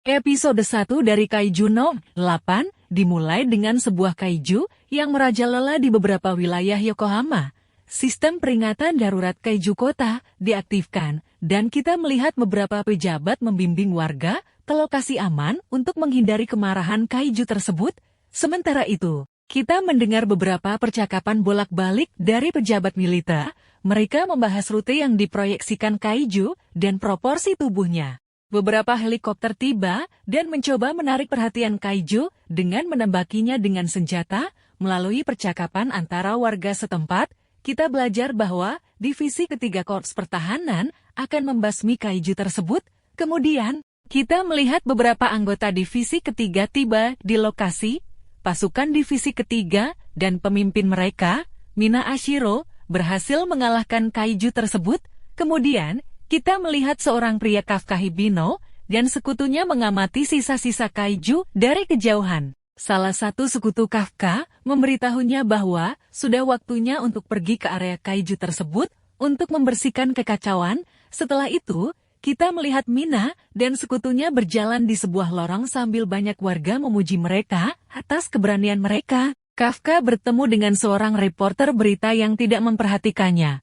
Episode 1 dari Kaiju no 8 dimulai dengan sebuah kaiju yang merajalela di beberapa wilayah Yokohama. Sistem peringatan darurat kaiju kota diaktifkan, dan kita melihat beberapa pejabat membimbing warga ke lokasi aman untuk menghindari kemarahan kaiju tersebut. Sementara itu, kita mendengar beberapa percakapan bolak-balik dari pejabat militer. Mereka membahas rute yang diproyeksikan kaiju dan proporsi tubuhnya. Beberapa helikopter tiba dan mencoba menarik perhatian kaiju dengan menembakinya dengan senjata. Melalui percakapan antara warga setempat, kita belajar bahwa divisi ketiga Korps Pertahanan akan membasmi kaiju tersebut. Kemudian, kita melihat beberapa anggota divisi ketiga tiba di lokasi. Pasukan divisi ketiga dan pemimpin mereka, Mina Ashiro, berhasil mengalahkan kaiju tersebut. Kemudian, kita melihat seorang pria Kafka Hibino dan sekutunya mengamati sisa-sisa kaiju dari kejauhan. Salah satu sekutu Kafka memberitahunya bahwa sudah waktunya untuk pergi ke area kaiju tersebut untuk membersihkan kekacauan. Setelah itu, kita melihat Mina dan sekutunya berjalan di sebuah lorong sambil banyak warga memuji mereka atas keberanian mereka. Kafka bertemu dengan seorang reporter berita yang tidak memperhatikannya.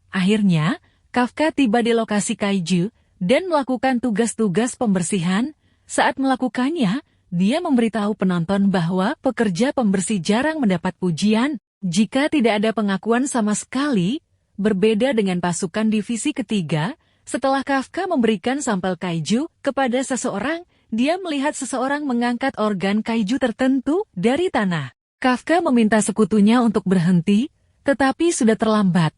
Akhirnya, Kafka tiba di lokasi kaiju dan melakukan tugas-tugas pembersihan. Saat melakukannya, dia memberitahu penonton bahwa pekerja pembersih jarang mendapat pujian jika tidak ada pengakuan sama sekali. Berbeda dengan pasukan divisi ketiga, setelah Kafka memberikan sampel kaiju kepada seseorang, dia melihat seseorang mengangkat organ kaiju tertentu dari tanah. Kafka meminta sekutunya untuk berhenti, tetapi sudah terlambat.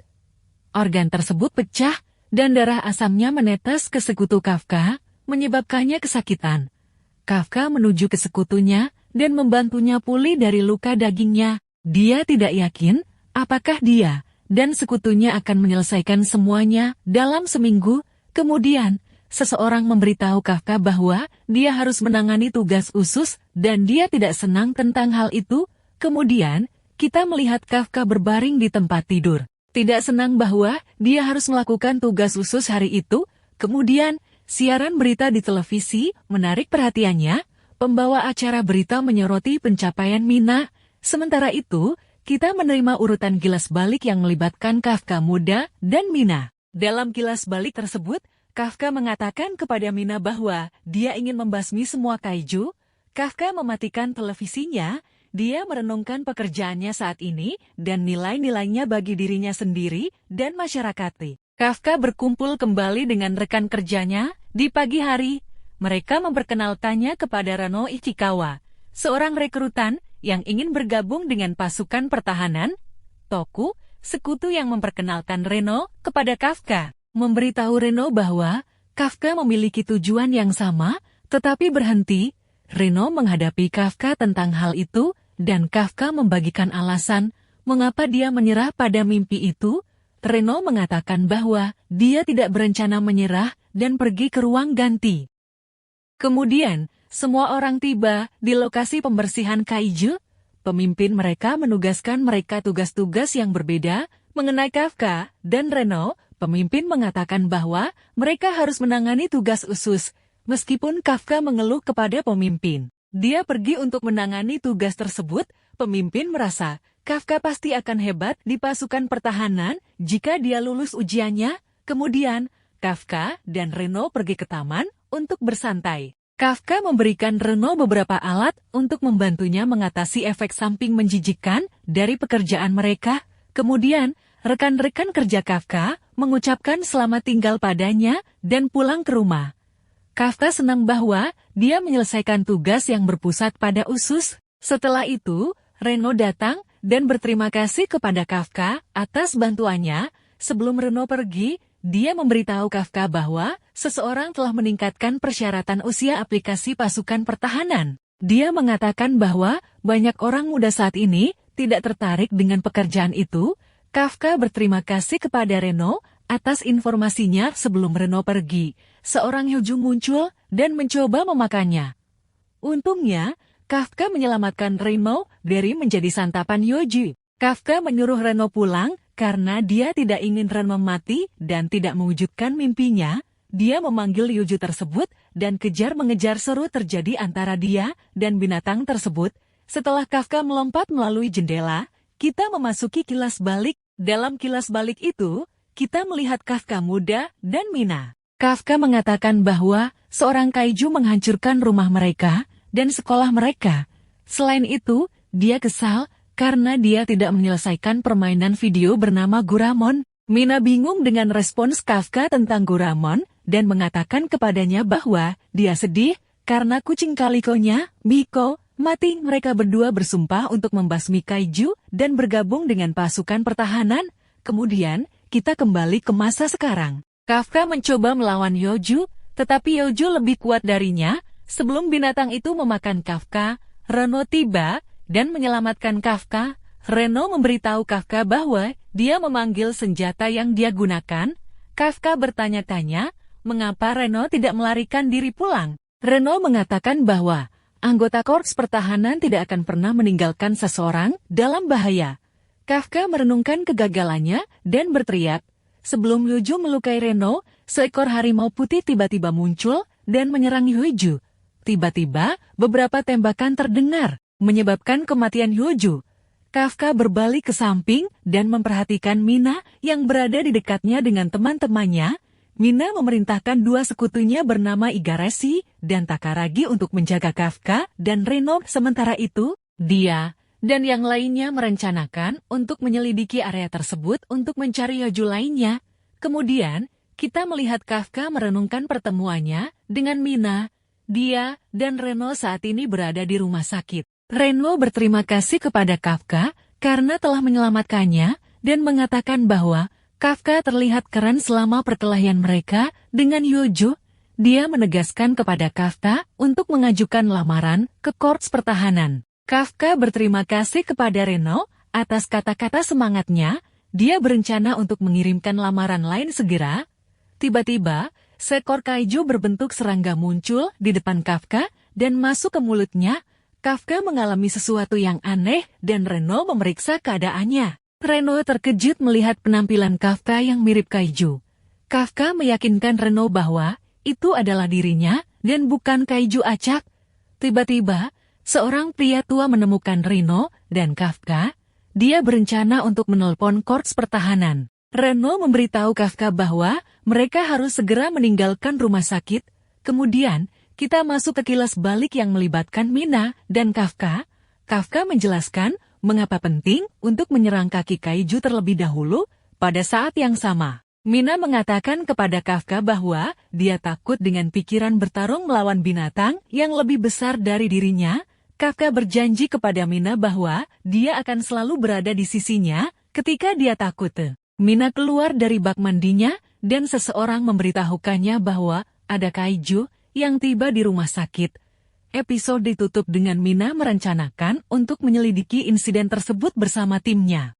Organ tersebut pecah, dan darah asamnya menetes ke sekutu Kafka, menyebabkannya kesakitan. Kafka menuju ke sekutunya, dan membantunya pulih dari luka dagingnya. Dia tidak yakin, apakah dia dan sekutunya akan menyelesaikan semuanya dalam seminggu. Kemudian, seseorang memberitahu Kafka bahwa dia harus menangani tugas khusus, dan dia tidak senang tentang hal itu. Kemudian, kita melihat Kafka berbaring di tempat tidur. Tidak senang bahwa dia harus melakukan tugas khusus hari itu. Kemudian, siaran berita di televisi menarik perhatiannya. Pembawa acara berita menyoroti pencapaian Mina. Sementara itu, kita menerima urutan kilas balik yang melibatkan Kafka muda dan Mina. Dalam kilas balik tersebut, Kafka mengatakan kepada Mina bahwa dia ingin membasmi semua kaiju. Kafka mematikan televisinya. Dia merenungkan pekerjaannya saat ini dan nilai-nilainya bagi dirinya sendiri dan masyarakat. Kafka berkumpul kembali dengan rekan kerjanya. Di pagi hari, mereka memperkenalkannya kepada Rano Ichikawa, seorang rekrutan yang ingin bergabung dengan pasukan pertahanan. Toku, sekutu yang memperkenalkan Reno kepada Kafka, memberitahu Reno bahwa Kafka memiliki tujuan yang sama, tetapi berhenti. Reno menghadapi Kafka tentang hal itu, dan Kafka membagikan alasan mengapa dia menyerah pada mimpi itu. Reno mengatakan bahwa dia tidak berencana menyerah dan pergi ke ruang ganti. Kemudian, semua orang tiba di lokasi pembersihan kaiju. Pemimpin mereka menugaskan mereka tugas-tugas yang berbeda mengenai Kafka dan Reno. Pemimpin mengatakan bahwa mereka harus menangani tugas khusus. Meskipun Kafka mengeluh kepada pemimpin, dia pergi untuk menangani tugas tersebut. Pemimpin merasa Kafka pasti akan hebat di pasukan pertahanan jika dia lulus ujiannya. Kemudian, Kafka dan Reno pergi ke taman untuk bersantai. Kafka memberikan Reno beberapa alat untuk membantunya mengatasi efek samping menjijikkan dari pekerjaan mereka. Kemudian, rekan-rekan kerja Kafka mengucapkan selamat tinggal padanya dan pulang ke rumah. Kafka senang bahwa dia menyelesaikan tugas yang berpusat pada usus. Setelah itu, Reno datang dan berterima kasih kepada Kafka atas bantuannya. Sebelum Reno pergi, dia memberitahu Kafka bahwa seseorang telah meningkatkan persyaratan usia aplikasi pasukan pertahanan. Dia mengatakan bahwa banyak orang muda saat ini tidak tertarik dengan pekerjaan itu. Kafka berterima kasih kepada Reno atas informasinya. Sebelum Reno pergi, seorang Hyuju muncul dan mencoba memakannya. Untungnya, Kafka menyelamatkan Reno dari menjadi santapan Hyuju. Kafka menyuruh Reno pulang karena dia tidak ingin Reno mati dan tidak mewujudkan mimpinya. Dia memanggil Hyuju tersebut dan kejar-mengejar seru terjadi antara dia dan binatang tersebut. Setelah Kafka melompat melalui jendela, kita memasuki kilas balik. Dalam kilas balik itu, kita melihat Kafka muda dan Mina. Kafka mengatakan bahwa seorang kaiju menghancurkan rumah mereka dan sekolah mereka. Selain itu, dia kesal karena dia tidak menyelesaikan permainan video bernama Guramon. Mina bingung dengan respons Kafka tentang Guramon dan mengatakan kepadanya bahwa dia sedih karena kucing kalikonya, Miko, mati. Mereka berdua bersumpah untuk membasmi kaiju dan bergabung dengan pasukan pertahanan. Kemudian, kita kembali ke masa sekarang. Kafka mencoba melawan Yoju, tetapi Yoju lebih kuat darinya. Sebelum binatang itu memakan Kafka, Reno tiba dan menyelamatkan Kafka. Reno memberitahu Kafka bahwa dia memanggil senjata yang dia gunakan. Kafka bertanya-tanya, mengapa Reno tidak melarikan diri pulang. Reno mengatakan bahwa anggota korps pertahanan tidak akan pernah meninggalkan seseorang dalam bahaya. Kafka merenungkan kegagalannya dan berteriak. Sebelum Yoju melukai Reno, seekor harimau putih tiba-tiba muncul dan menyerang Yoju. Tiba-tiba, beberapa tembakan terdengar, menyebabkan kematian Yoju. Kafka berbalik ke samping dan memperhatikan Mina yang berada di dekatnya dengan teman-temannya. Mina memerintahkan dua sekutunya bernama Igarashi dan Takaragi untuk menjaga Kafka dan Reno. Sementara itu, dia dan yang lainnya merencanakan untuk menyelidiki area tersebut untuk mencari Yoju lainnya. Kemudian, kita melihat Kafka merenungkan pertemuannya dengan Mina. Dia dan Reno saat ini berada di rumah sakit. Reno berterima kasih kepada Kafka karena telah menyelamatkannya dan mengatakan bahwa Kafka terlihat keren selama perkelahian mereka dengan Yoju. Dia menegaskan kepada Kafka untuk mengajukan lamaran ke korps pertahanan. Kafka berterima kasih kepada Reno atas kata-kata semangatnya. Dia berencana untuk mengirimkan lamaran lain segera. Tiba-tiba, seekor kaiju berbentuk serangga muncul di depan Kafka dan masuk ke mulutnya. Kafka mengalami sesuatu yang aneh dan Reno memeriksa keadaannya. Reno terkejut melihat penampilan Kafka yang mirip kaiju. Kafka meyakinkan Reno bahwa itu adalah dirinya dan bukan kaiju acak. Tiba-tiba, seorang pria tua menemukan Reno dan Kafka. Dia berencana untuk menelpon korps pertahanan. Reno memberitahu Kafka bahwa mereka harus segera meninggalkan rumah sakit. Kemudian, kita masuk ke kilas balik yang melibatkan Mina dan Kafka. Kafka menjelaskan mengapa penting untuk menyerang kaki kaiju terlebih dahulu pada saat yang sama. Mina mengatakan kepada Kafka bahwa dia takut dengan pikiran bertarung melawan binatang yang lebih besar dari dirinya. Kafka berjanji kepada Mina bahwa dia akan selalu berada di sisinya ketika dia takut. Mina keluar dari bak mandinya dan seseorang memberitahukannya bahwa ada kaiju yang tiba di rumah sakit. Episode ditutup dengan Mina merencanakan untuk menyelidiki insiden tersebut bersama timnya.